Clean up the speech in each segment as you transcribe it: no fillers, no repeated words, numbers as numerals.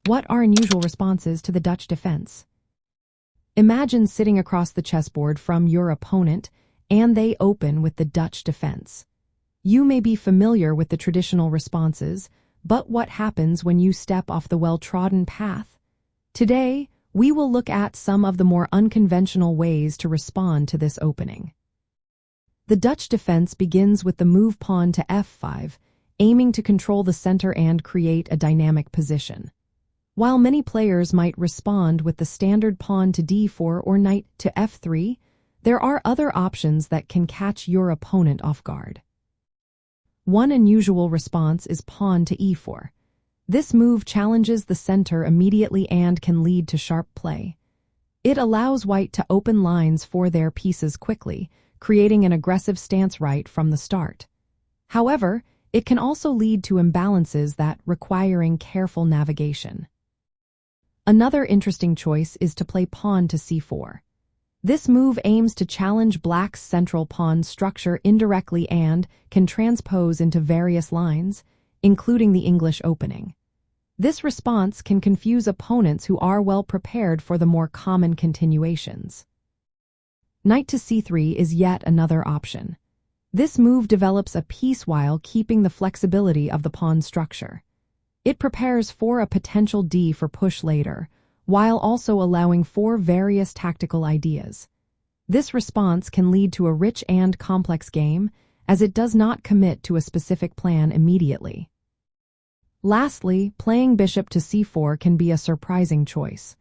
What are unusual responses to the Dutch defense? Imagine sitting across the chessboard from your opponent, and they open with the Dutch defense. You may be familiar with the traditional responses, but what happens when you step off the well-trodden path? Today, we will look at some of the more unconventional ways to respond to this opening. The Dutch defense begins with the move pawn to f5, aiming to control the center and create a dynamic position. While many players might respond with the standard pawn to d4 or knight to f3, there are other options that can catch your opponent off guard. One unusual response is pawn to e4. This move challenges the center immediately and can lead to sharp play. It allows white to open lines for their pieces quickly, creating an aggressive stance right from the start. However, it can also lead to imbalances that requiring careful navigation. Another interesting choice is to play pawn to c4. This move aims to challenge black's central pawn structure indirectly and can transpose into various lines, including the English opening. This response can confuse opponents who are well prepared for the more common continuations. Knight to c3 is yet another option. This move develops a piece while keeping the flexibility of the pawn structure. It prepares for a potential d for push later, while also allowing for various tactical ideas. This response can lead to a rich and complex game, as it does not commit to a specific plan immediately. Lastly, playing bishop to c4 can be a surprising choice.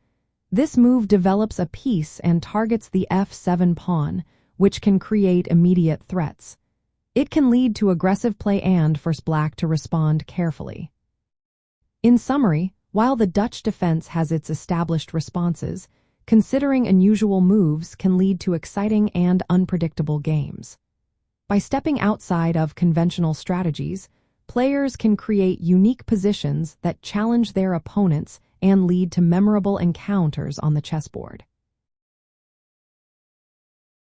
This move develops a piece and targets the f7 pawn, which can create immediate threats. It can lead to aggressive play and force black to respond carefully. In summary, while the Dutch defense has its established responses, considering unusual moves can lead to exciting and unpredictable games. By stepping outside of conventional strategies, players can create unique positions that challenge their opponents and lead to memorable encounters on the chessboard.